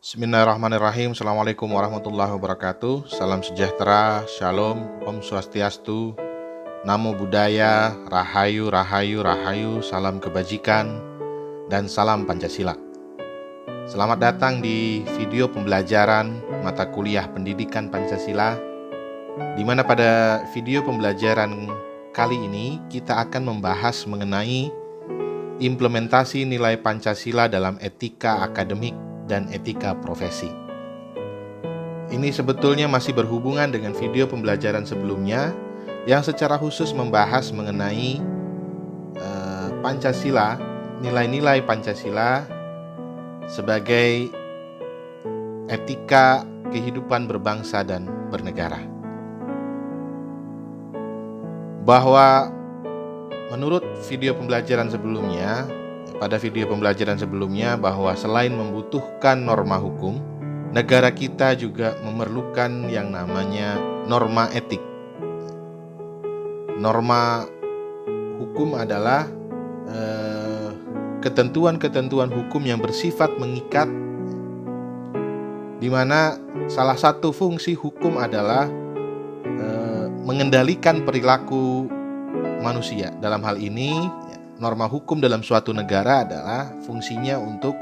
Bismillahirrahmanirrahim. Assalamualaikum warahmatullahi wabarakatuh. Salam sejahtera, shalom, om swastiastu, namo buddhaya, rahayu, rahayu, rahayu, salam kebajikan, dan salam Pancasila. Selamat datang di video pembelajaran mata kuliah pendidikan Pancasila, di mana pada video pembelajaran kali ini kita akan membahas mengenai implementasi nilai Pancasila dalam etika akademik dan etika profesi. Ini sebetulnya masih berhubungan dengan video pembelajaran sebelumnya yang secara khusus membahas mengenai Pancasila, nilai-nilai Pancasila sebagai etika kehidupan berbangsa dan bernegara. Bahwa menurut video pembelajaran sebelumnya, pada video pembelajaran sebelumnya bahwa selain membutuhkan norma hukum, negara kita juga memerlukan yang namanya norma etik. Norma hukum adalah ketentuan-ketentuan hukum yang bersifat mengikat, di mana salah satu fungsi hukum adalah mengendalikan perilaku manusia. Dalam hal ini, norma hukum dalam suatu negara adalah fungsinya untuk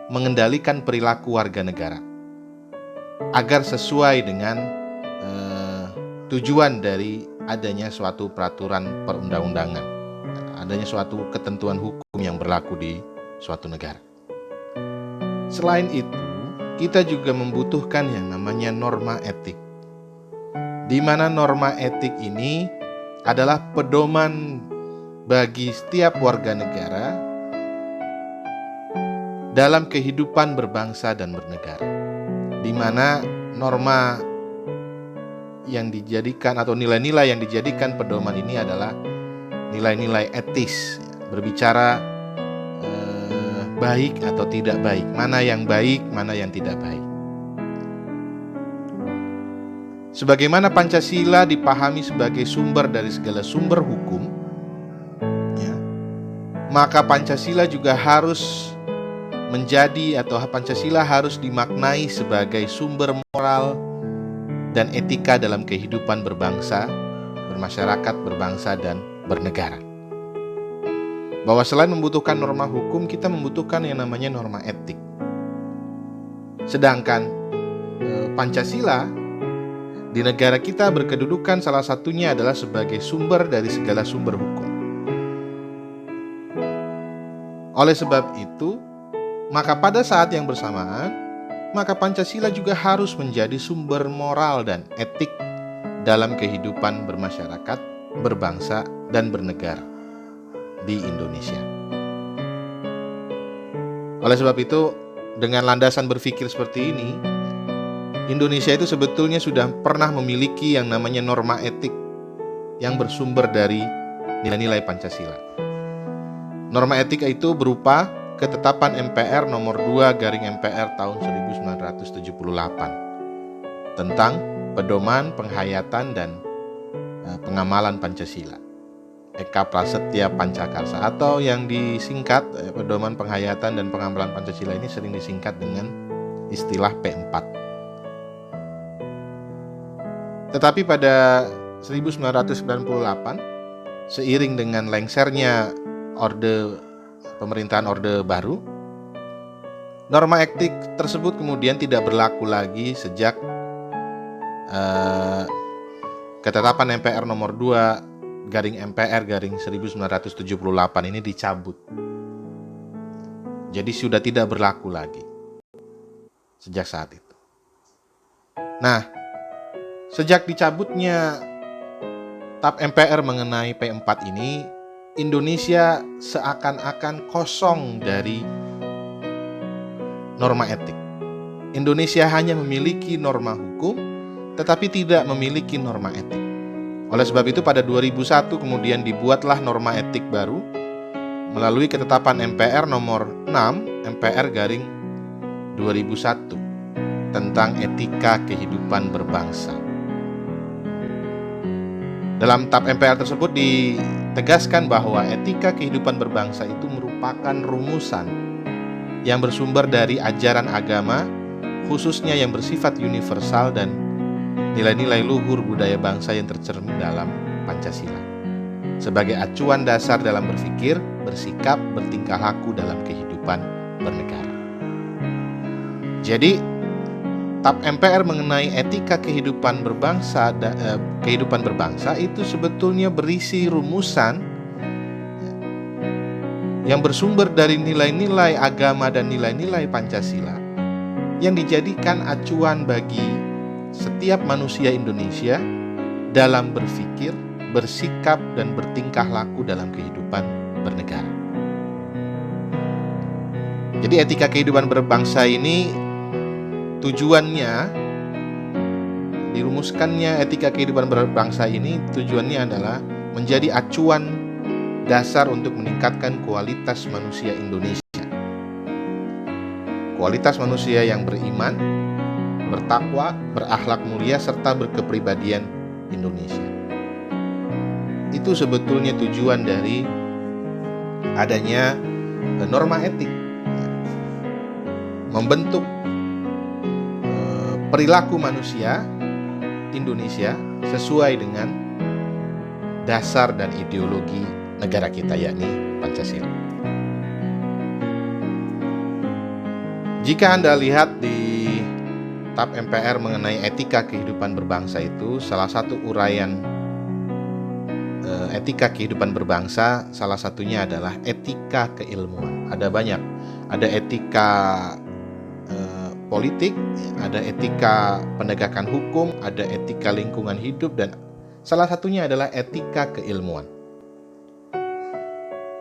mengendalikan perilaku warga negara agar sesuai dengan tujuan dari adanya suatu peraturan perundang-undangan, adanya suatu ketentuan hukum yang berlaku di suatu negara. Selain itu, kita juga membutuhkan yang namanya norma etik, di mana norma etik ini adalah pedoman bagi setiap warga negara dalam kehidupan berbangsa dan bernegara, di mana norma yang dijadikan atau nilai-nilai yang dijadikan pedoman ini adalah nilai-nilai etis, berbicara baik atau tidak baik, mana yang baik, mana yang tidak baik. Sebagaimana Pancasila dipahami sebagai sumber dari segala sumber hukum, maka Pancasila juga harus menjadi atau Pancasila harus dimaknai sebagai sumber moral dan etika dalam kehidupan berbangsa, bermasyarakat, berbangsa, dan bernegara. Bahwa selain membutuhkan norma hukum, kita membutuhkan yang namanya norma etik. Sedangkan Pancasila di negara kita berkedudukan salah satunya adalah sebagai sumber dari segala sumber hukum. Oleh sebab itu, maka pada saat yang bersamaan, maka Pancasila juga harus menjadi sumber moral dan etik dalam kehidupan bermasyarakat, berbangsa, dan bernegara di Indonesia. Oleh sebab itu, dengan landasan berpikir seperti ini, Indonesia itu sebetulnya sudah pernah memiliki yang namanya norma etik yang bersumber dari nilai-nilai Pancasila. Norma etik itu berupa ketetapan MPR nomor 2/MPR tahun 1978 tentang pedoman, penghayatan, dan pengamalan Pancasila, Eka Prasetya Pancakarsa, atau yang disingkat pedoman, penghayatan, dan pengamalan Pancasila ini sering disingkat dengan istilah P4. Tetapi pada 1998, seiring dengan lengsernya pemerintahan Orde Baru, norma etik tersebut kemudian tidak berlaku lagi sejak ketetapan MPR nomor 2/MPR/1978 ini dicabut. Jadi sudah tidak berlaku lagi sejak saat itu. Nah, sejak dicabutnya TAP MPR mengenai P4 ini, Indonesia seakan-akan kosong dari norma etik. Indonesia hanya memiliki norma hukum, tetapi tidak memiliki norma etik. Oleh sebab itu pada 2001 kemudian dibuatlah norma etik baru melalui ketetapan MPR nomor 6/MPR/2001 tentang etika kehidupan berbangsa. Dalam TAP MPR tersebut ditegaskan bahwa etika kehidupan berbangsa itu merupakan rumusan yang bersumber dari ajaran agama khususnya yang bersifat universal dan nilai-nilai luhur budaya bangsa yang tercermin dalam Pancasila, sebagai acuan dasar dalam berpikir, bersikap, bertingkah laku dalam kehidupan bernegara. Jadi, TAP MPR mengenai etika kehidupan berbangsa itu sebetulnya berisi rumusan yang bersumber dari nilai-nilai agama dan nilai-nilai Pancasila yang dijadikan acuan bagi setiap manusia Indonesia dalam berpikir, bersikap, dan bertingkah laku dalam kehidupan bernegara. Jadi etika kehidupan berbangsa ini tujuannya, dirumuskannya etika kehidupan berbangsa ini tujuannya adalah menjadi acuan dasar untuk meningkatkan kualitas manusia Indonesia. Kualitas manusia yang beriman, bertakwa, berakhlak mulia, serta berkepribadian Indonesia. Itu sebetulnya tujuan dari adanya norma etik, membentuk perilaku manusia Indonesia sesuai dengan dasar dan ideologi negara kita, yakni Pancasila. Jika Anda lihat di TAP MPR mengenai etika kehidupan berbangsa itu, salah satu uraian etika kehidupan berbangsa, salah satunya adalah etika keilmuan. Ada banyak, ada etika politik, ada etika penegakan hukum, ada etika lingkungan hidup, dan salah satunya adalah etika keilmuan.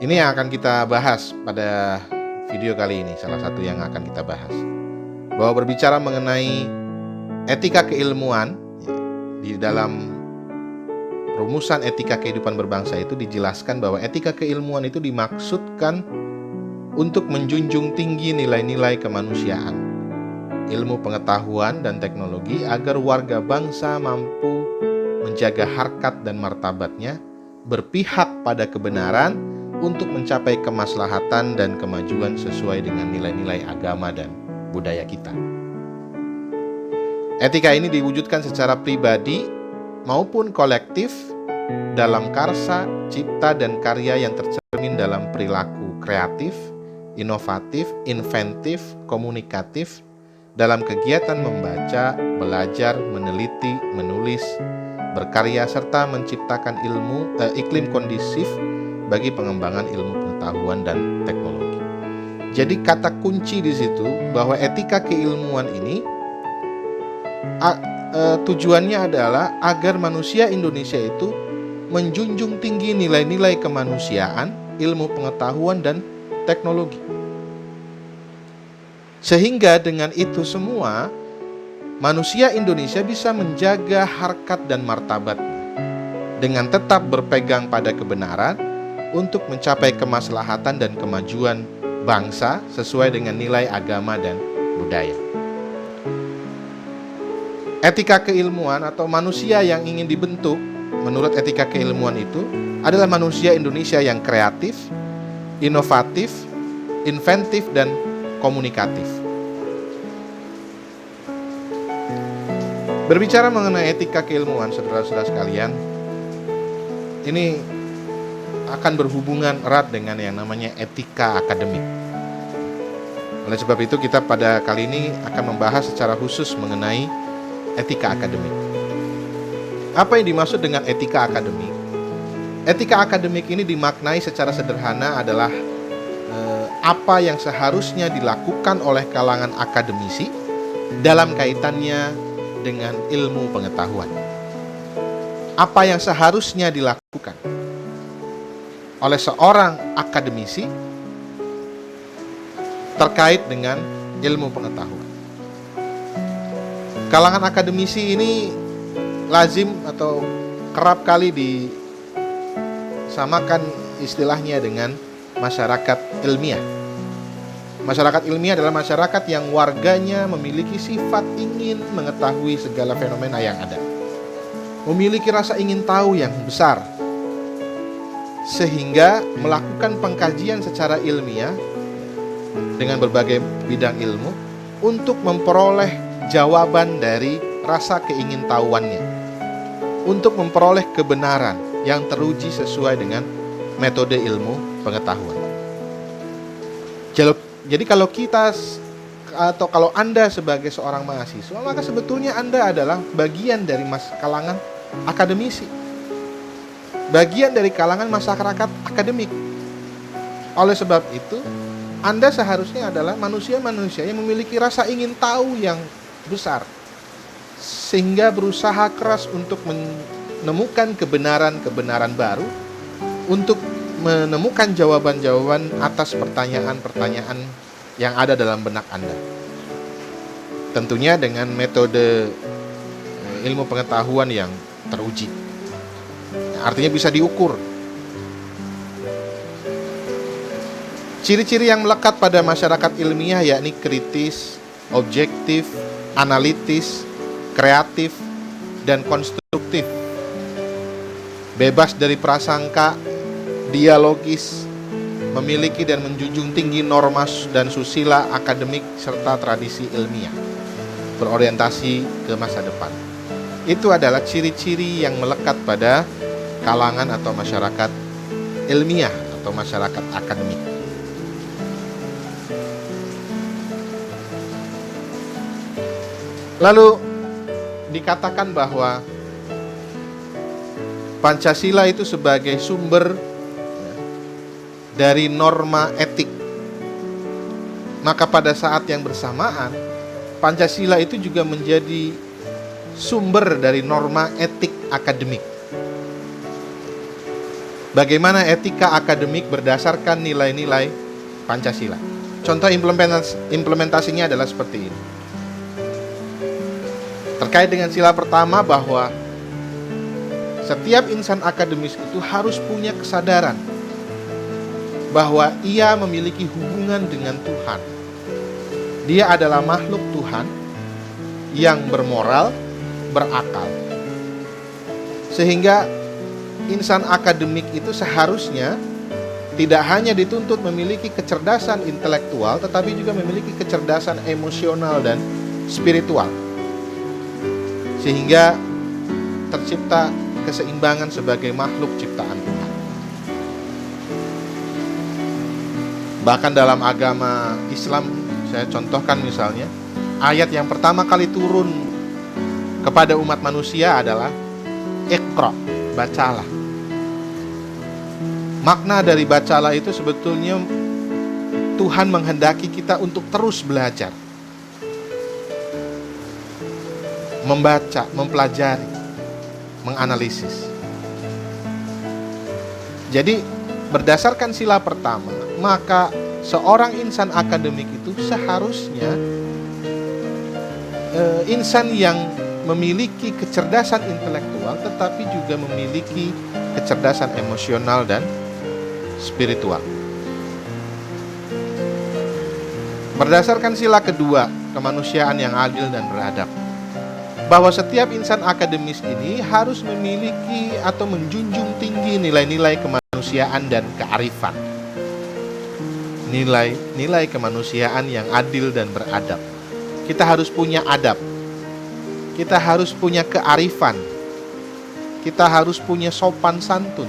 Ini yang akan kita bahas pada video kali ini, salah satu yang akan kita bahas. Bahwa berbicara mengenai etika keilmuan, di dalam rumusan etika kehidupan berbangsa itu dijelaskan bahwa etika keilmuan itu dimaksudkan untuk menjunjung tinggi nilai-nilai kemanusiaan, ilmu pengetahuan dan teknologi agar warga bangsa mampu menjaga harkat dan martabatnya, berpihak pada kebenaran untuk mencapai kemaslahatan dan kemajuan sesuai dengan nilai-nilai agama dan budaya kita. Etika ini diwujudkan secara pribadi maupun kolektif dalam karsa, cipta, dan karya yang tercermin dalam perilaku kreatif, inovatif, inventif, komunikatif, dalam kegiatan membaca, belajar, meneliti, menulis, berkarya, serta menciptakan iklim kondusif bagi pengembangan ilmu pengetahuan dan teknologi. Jadi kata kunci di situ bahwa etika keilmuan ini tujuannya adalah agar manusia Indonesia itu menjunjung tinggi nilai-nilai kemanusiaan, ilmu pengetahuan, dan teknologi. Sehingga dengan itu semua, manusia Indonesia bisa menjaga harkat dan martabatnya dengan tetap berpegang pada kebenaran untuk mencapai kemaslahatan dan kemajuan bangsa sesuai dengan nilai agama dan budaya. Etika keilmuan atau manusia yang ingin dibentuk menurut etika keilmuan itu adalah manusia Indonesia yang kreatif, inovatif, inventif, dan komunikatif. Berbicara mengenai etika keilmuan, saudara-saudara sekalian, ini akan berhubungan erat dengan yang namanya etika akademik. Oleh sebab itu kita pada kali ini akan membahas secara khusus mengenai etika akademik. Apa yang dimaksud dengan etika akademik? Etika akademik ini dimaknai secara sederhana adalah apa yang seharusnya dilakukan oleh kalangan akademisi dalam kaitannya dengan ilmu pengetahuan. Apa yang seharusnya dilakukan oleh seorang akademisi terkait dengan ilmu pengetahuan. Kalangan akademisi ini lazim atau kerap kali disamakan istilahnya dengan masyarakat ilmiah. Masyarakat ilmiah adalah masyarakat yang warganya memiliki sifat ingin mengetahui segala fenomena yang ada, memiliki rasa ingin tahu yang besar, sehingga melakukan pengkajian secara ilmiah dengan berbagai bidang ilmu untuk memperoleh jawaban dari rasa keingintahuannya, untuk memperoleh kebenaran yang teruji sesuai dengan metode ilmu pengetahuan. Jadi kalau kita atau kalau Anda sebagai seorang mahasiswa, maka sebetulnya Anda adalah bagian dari kalangan akademisi, bagian dari kalangan masyarakat akademik. Oleh sebab itu, Anda seharusnya adalah manusia-manusia yang memiliki rasa ingin tahu yang besar, sehingga berusaha keras untuk menemukan kebenaran-kebenaran baru, untuk menemukan jawaban-jawaban atas pertanyaan-pertanyaan yang ada dalam benak Anda. Tentunya dengan metode ilmu pengetahuan yang teruji. Artinya bisa diukur. Ciri-ciri yang melekat pada masyarakat ilmiah yakni kritis, objektif, analitis, kreatif, dan konstruktif. Bebas dari prasangka, dialogis, memiliki dan menjunjung tinggi norma dan susila akademik serta tradisi ilmiah, berorientasi ke masa depan. Itu adalah ciri-ciri yang melekat pada kalangan atau masyarakat ilmiah atau masyarakat akademik. Lalu dikatakan bahwa Pancasila itu sebagai sumber dari norma etik. Maka pada saat yang bersamaan, Pancasila itu juga menjadi sumber dari norma etik akademik. Bagaimana etika akademik berdasarkan nilai-nilai Pancasila. Contoh implementasinya adalah seperti ini. Terkait dengan sila pertama bahwa setiap insan akademis itu harus punya kesadaran bahwa ia memiliki hubungan dengan Tuhan. Dia adalah makhluk Tuhan yang bermoral, berakal. Sehingga insan akademik itu seharusnya tidak hanya dituntut memiliki kecerdasan intelektual, tetapi juga memiliki kecerdasan emosional dan spiritual. Sehingga tercipta keseimbangan sebagai makhluk ciptaan Tuhan. Bahkan dalam agama Islam, saya contohkan misalnya, ayat yang pertama kali turun kepada umat manusia adalah Iqra, bacalah. Makna dari bacalah itu sebetulnya Tuhan menghendaki kita untuk terus belajar, membaca, mempelajari, menganalisis. Jadi berdasarkan sila pertama, maka seorang insan akademik itu seharusnya insan yang memiliki kecerdasan intelektual tetapi juga memiliki kecerdasan emosional dan spiritual. Berdasarkan sila kedua, kemanusiaan yang adil dan beradab, bahwa setiap insan akademis ini harus memiliki atau menjunjung tinggi nilai-nilai kemanusiaan dan kearifan. Nilai kemanusiaan yang adil dan beradab. Kita harus punya adab. Kita harus punya kearifan. Kita harus punya sopan santun.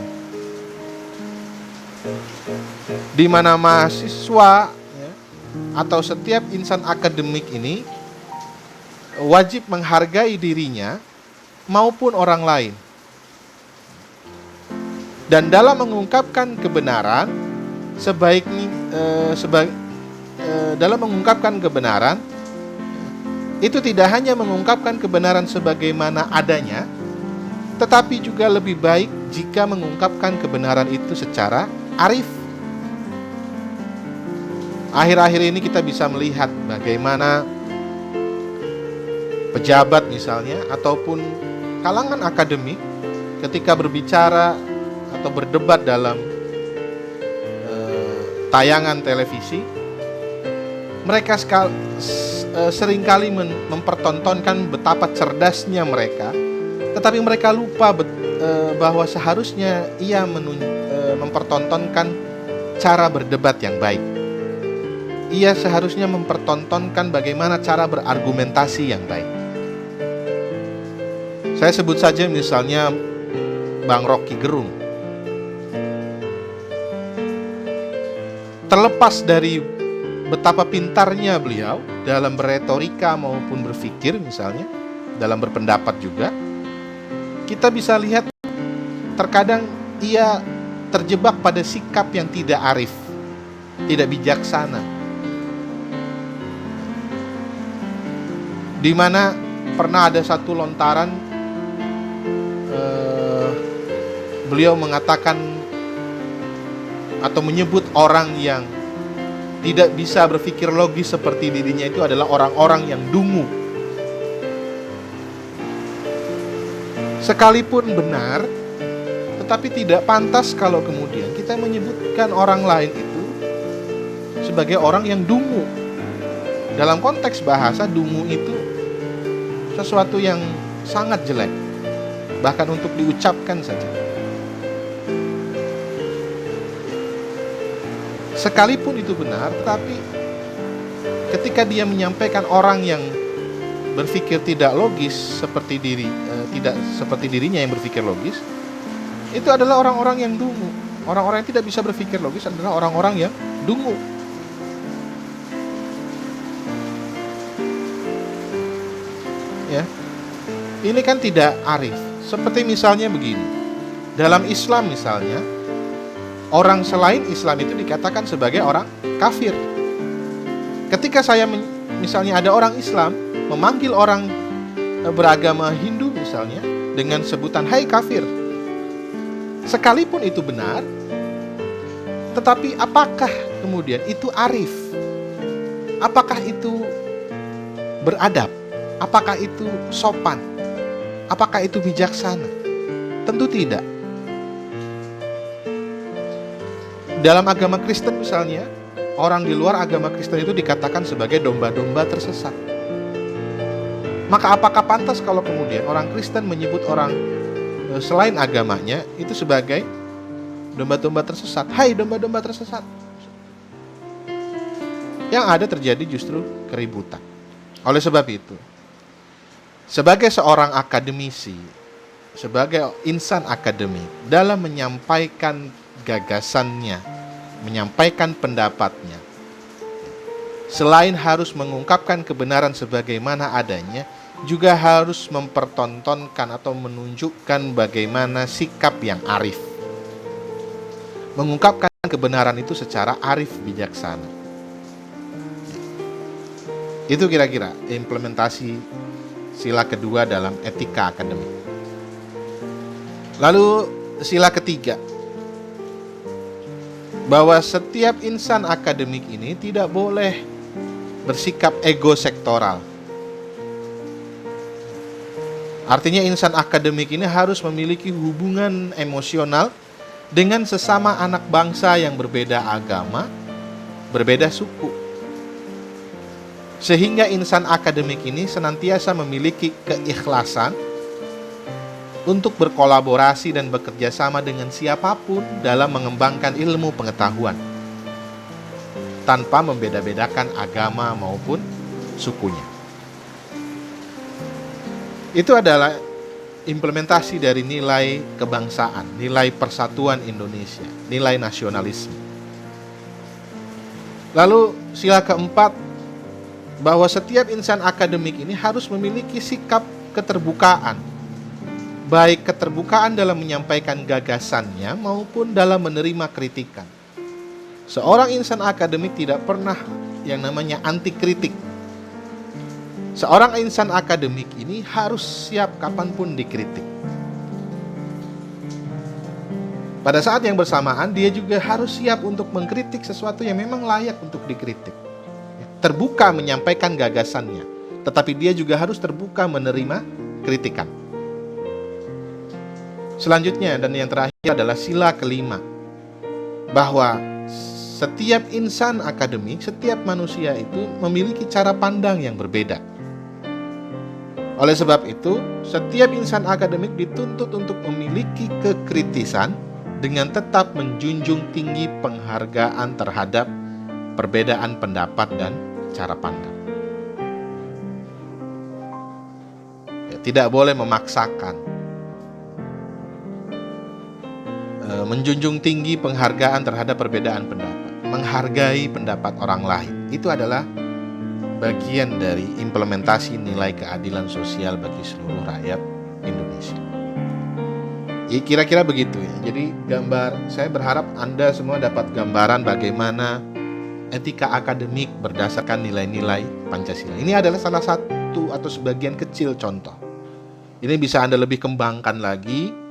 Di mana mahasiswa atau setiap insan akademik ini wajib menghargai dirinya maupun orang lain. Dan dalam mengungkapkan kebenaran, dalam mengungkapkan kebenaran, itu tidak hanya mengungkapkan kebenaran sebagaimana adanya, tetapi juga lebih baik jika mengungkapkan kebenaran itu secara arif. Akhir-akhir ini kita bisa melihat bagaimana pejabat misalnya ataupun kalangan akademik ketika berbicara atau berdebat dalam tayangan televisi, mereka seringkali mempertontonkan betapa cerdasnya mereka, tetapi mereka lupa bahwa seharusnya ia mempertontonkan cara berdebat yang baik. ia seharusnya mempertontonkan bagaimana cara berargumentasi yang baik. Saya sebut saja misalnya Bang Rocky Gerung. Terlepas dari betapa pintarnya beliau dalam berretorika maupun berpikir misalnya, dalam berpendapat juga, kita bisa lihat terkadang ia terjebak pada sikap yang tidak arif, tidak bijaksana, di mana pernah ada satu lontaran beliau mengatakan atau menyebut orang yang tidak bisa berpikir logis seperti dirinya itu adalah orang-orang yang dungu. Sekalipun benar, tetapi tidak pantas kalau kemudian kita menyebutkan orang lain itu sebagai orang yang dungu. Dalam konteks bahasa, dungu itu sesuatu yang sangat jelek, bahkan untuk diucapkan saja. Sekalipun itu benar, tetapi ketika dia menyampaikan orang yang berpikir tidak logis seperti tidak seperti dirinya yang berpikir logis, itu adalah orang-orang yang dungu. Orang-orang yang tidak bisa berpikir logis adalah orang-orang yang dungu. Ya, ini kan tidak arif. Seperti misalnya begini, dalam Islam misalnya, orang selain Islam itu dikatakan sebagai orang kafir. Ketika saya misalnya ada orang Islam memanggil orang beragama Hindu misalnya dengan sebutan hai kafir, sekalipun itu benar, tetapi apakah kemudian itu arif? Apakah itu beradab? Apakah itu sopan? Apakah itu bijaksana? Tentu tidak. Dalam agama Kristen misalnya, orang di luar agama Kristen itu dikatakan sebagai domba-domba tersesat. Maka apakah pantas kalau kemudian orang Kristen menyebut orang selain agamanya itu sebagai domba-domba tersesat? Hai domba-domba tersesat. Yang ada terjadi justru keributan. Oleh sebab itu, sebagai seorang akademisi, sebagai insan akademik, dalam menyampaikan gagasannya, menyampaikan pendapatnya, selain harus mengungkapkan kebenaran sebagaimana adanya, juga harus mempertontonkan atau menunjukkan bagaimana sikap yang arif. Mengungkapkan kebenaran itu secara arif bijaksana. Itu kira-kira implementasi sila kedua dalam etika akademik. Lalu sila ketiga, bahwa setiap insan akademik ini tidak boleh bersikap ego sektoral. Artinya insan akademik ini harus memiliki hubungan emosional dengan sesama anak bangsa yang berbeda agama, berbeda suku. Sehingga insan akademik ini senantiasa memiliki keikhlasan untuk berkolaborasi dan bekerja sama dengan siapapun dalam mengembangkan ilmu pengetahuan, tanpa membeda-bedakan agama maupun sukunya. Itu adalah implementasi dari nilai kebangsaan, nilai persatuan Indonesia, nilai nasionalisme. Lalu sila keempat, bahwa setiap insan akademik ini harus memiliki sikap keterbukaan, baik keterbukaan dalam menyampaikan gagasannya maupun dalam menerima kritikan. Seorang insan akademik tidak pernah yang namanya anti kritik. Seorang insan akademik ini harus siap kapanpun dikritik. Pada saat yang bersamaan, dia juga harus siap untuk mengkritik sesuatu yang memang layak untuk dikritik. Terbuka menyampaikan gagasannya, tetapi dia juga harus terbuka menerima kritikan. Selanjutnya dan yang terakhir adalah sila kelima, bahwa setiap insan akademik, setiap manusia itu memiliki cara pandang yang berbeda. Oleh sebab itu, setiap insan akademik dituntut untuk memiliki kekritisan dengan tetap menjunjung tinggi penghargaan terhadap perbedaan pendapat dan cara pandang. Ya, tidak boleh memaksakan. Menjunjung tinggi penghargaan terhadap perbedaan pendapat, menghargai pendapat orang lain. Itu adalah bagian dari implementasi nilai keadilan sosial bagi seluruh rakyat Indonesia. Ya, kira-kira begitu ya. Jadi saya berharap Anda semua dapat gambaran bagaimana etika akademik berdasarkan nilai-nilai Pancasila. Ini adalah salah satu atau sebagian kecil contoh. Ini bisa Anda lebih kembangkan lagi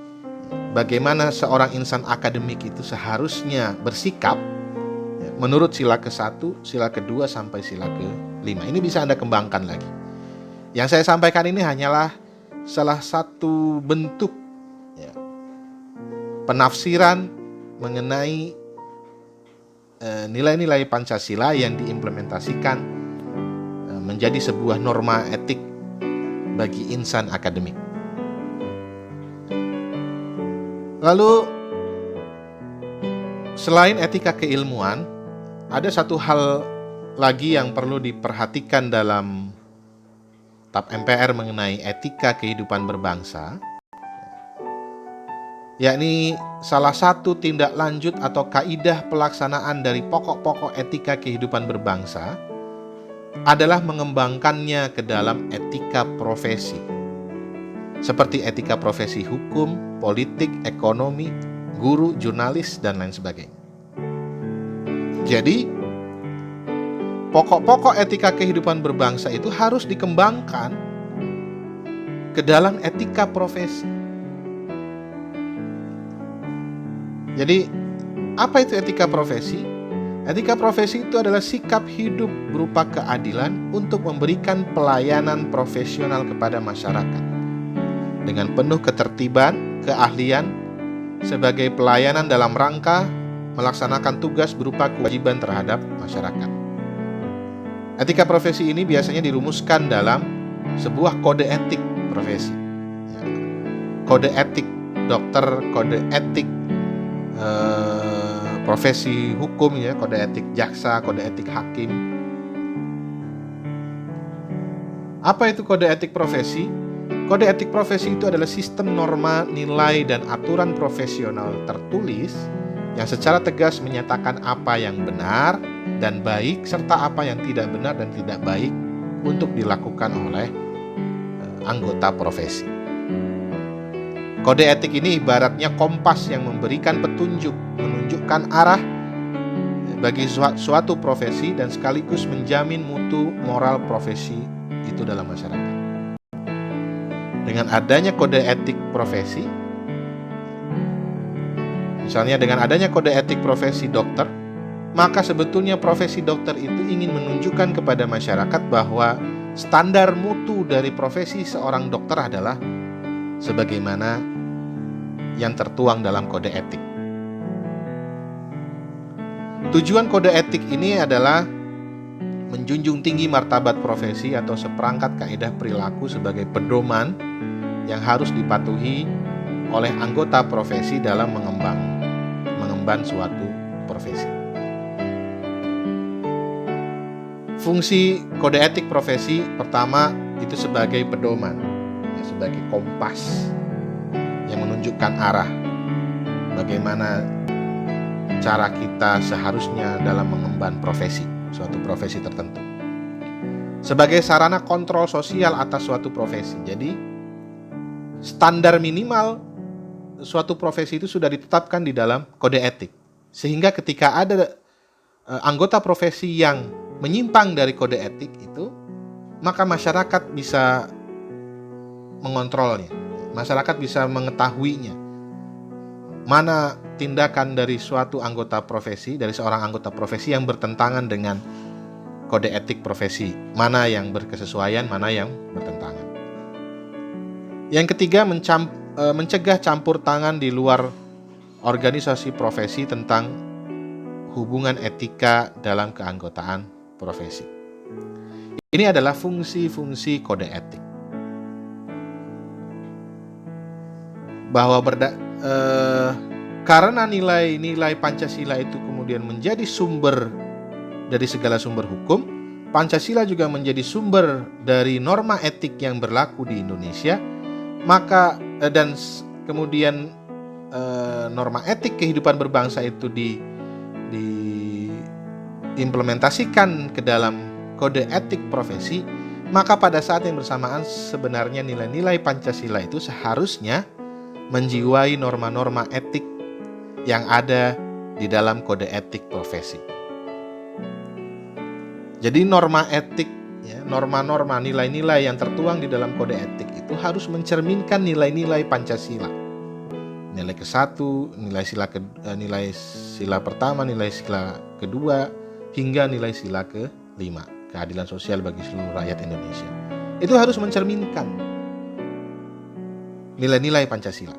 bagaimana seorang insan akademik itu seharusnya bersikap ya, menurut sila ke-1, sila ke-2 sampai sila ke-5. Ini bisa Anda kembangkan lagi. Yang saya sampaikan ini hanyalah salah satu bentuk ya, penafsiran mengenai nilai-nilai Pancasila yang diimplementasikan menjadi sebuah norma etik bagi insan akademik. Lalu selain etika keilmuan, ada satu hal lagi yang perlu diperhatikan dalam TAP MPR mengenai etika kehidupan berbangsa, yakni salah satu tindak lanjut atau kaidah pelaksanaan dari pokok-pokok etika kehidupan berbangsa adalah mengembangkannya ke dalam etika profesi, seperti etika profesi hukum, politik, ekonomi, guru, jurnalis, dan lain sebagainya. Jadi, pokok-pokok etika kehidupan berbangsa itu harus dikembangkan ke dalam etika profesi. Jadi, apa itu etika profesi? Etika profesi itu adalah sikap hidup berupa keadilan untuk memberikan pelayanan profesional kepada masyarakat dengan penuh ketertiban, keahlian sebagai pelayanan dalam rangka melaksanakan tugas berupa kewajiban terhadap masyarakat. Etika profesi ini biasanya dirumuskan dalam sebuah kode etik profesi. Kode etik dokter, kode etik profesi hukum ya, kode etik jaksa, kode etik hakim. Apa itu kode etik profesi? Kode etik profesi itu adalah sistem norma, nilai, dan aturan profesional tertulis yang secara tegas menyatakan apa yang benar dan baik serta apa yang tidak benar dan tidak baik untuk dilakukan oleh anggota profesi. Kode etik ini ibaratnya kompas yang memberikan petunjuk, menunjukkan arah bagi suatu profesi dan sekaligus menjamin mutu moral profesi itu dalam masyarakat. Dengan adanya kode etik profesi, misalnya dengan adanya kode etik profesi dokter, maka sebetulnya profesi dokter itu ingin menunjukkan kepada masyarakat bahwa standar mutu dari profesi seorang dokter adalah sebagaimana yang tertuang dalam kode etik. Tujuan kode etik ini adalah menjunjung tinggi martabat profesi atau seperangkat kaidah perilaku sebagai pedoman yang harus dipatuhi oleh anggota profesi dalam mengemban suatu profesi. Fungsi kode etik profesi pertama itu sebagai pedoman, ya, sebagai kompas yang menunjukkan arah bagaimana cara kita seharusnya dalam mengemban suatu profesi tertentu. Sebagai sarana kontrol sosial atas suatu profesi. Jadi, standar minimal suatu profesi itu sudah ditetapkan di dalam kode etik. Sehingga ketika ada anggota profesi yang menyimpang dari kode etik itu, maka masyarakat bisa mengontrolnya. Masyarakat bisa mengetahuinya. Mana tindakan dari suatu anggota profesi, dari seorang anggota profesi yang bertentangan dengan kode etik profesi, mana yang berkesesuaian, mana yang bertentangan. Yang ketiga, mencegah campur tangan di luar organisasi profesi tentang hubungan etika dalam keanggotaan profesi. Ini adalah fungsi-fungsi kode etik. Bahwa karena nilai-nilai Pancasila itu kemudian menjadi sumber dari segala sumber hukum, Pancasila juga menjadi sumber dari norma etik yang berlaku di Indonesia. Maka kemudian norma etik kehidupan berbangsa itu diimplementasikan ke dalam kode etik profesi, maka pada saat yang bersamaan sebenarnya nilai-nilai Pancasila itu seharusnya menjiwai norma-norma etik yang ada di dalam kode etik profesi. Jadi norma etik, norma-norma, nilai-nilai yang tertuang di dalam kode etik itu harus mencerminkan nilai-nilai Pancasila. Nilai ke-1, nilai sila pertama, nilai sila kedua, hingga nilai sila ke-5, keadilan sosial bagi seluruh rakyat Indonesia. Itu harus mencerminkan nilai-nilai Pancasila.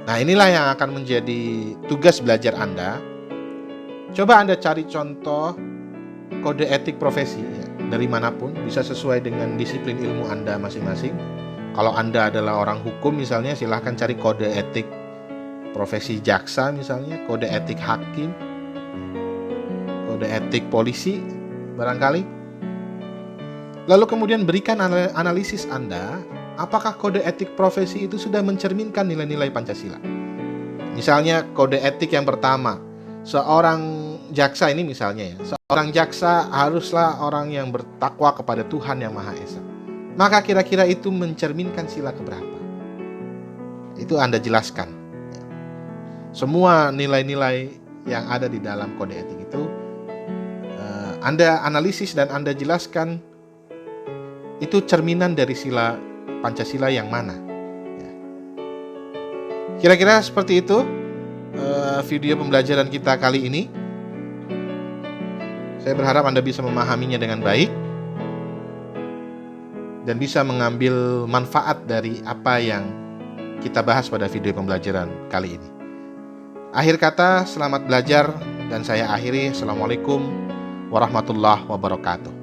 Nah, inilah yang akan menjadi tugas belajar Anda. Coba Anda cari contoh kode etik profesi dari manapun, bisa sesuai dengan disiplin ilmu Anda masing-masing. Kalau Anda adalah orang hukum misalnya, silahkan cari kode etik profesi jaksa misalnya, kode etik hakim, kode etik polisi barangkali. Lalu kemudian berikan analisis Anda, apakah kode etik profesi itu sudah mencerminkan nilai-nilai Pancasila. Misalnya kode etik yang pertama, seorang jaksa ini misalnya seorang jaksa haruslah orang yang bertakwa kepada Tuhan Yang Maha Esa. Maka kira-kira itu mencerminkan sila keberapa? Itu Anda jelaskan. Semua nilai-nilai yang ada di dalam kode etik itu Anda analisis dan Anda jelaskan itu cerminan dari sila Pancasila yang mana. Kira-kira seperti itu video pembelajaran kita kali ini. Saya berharap Anda bisa memahaminya dengan baik dan bisa mengambil manfaat dari apa yang kita bahas pada video pembelajaran kali ini. Akhir kata, selamat belajar dan saya akhiri. Assalamualaikum warahmatullahi wabarakatuh.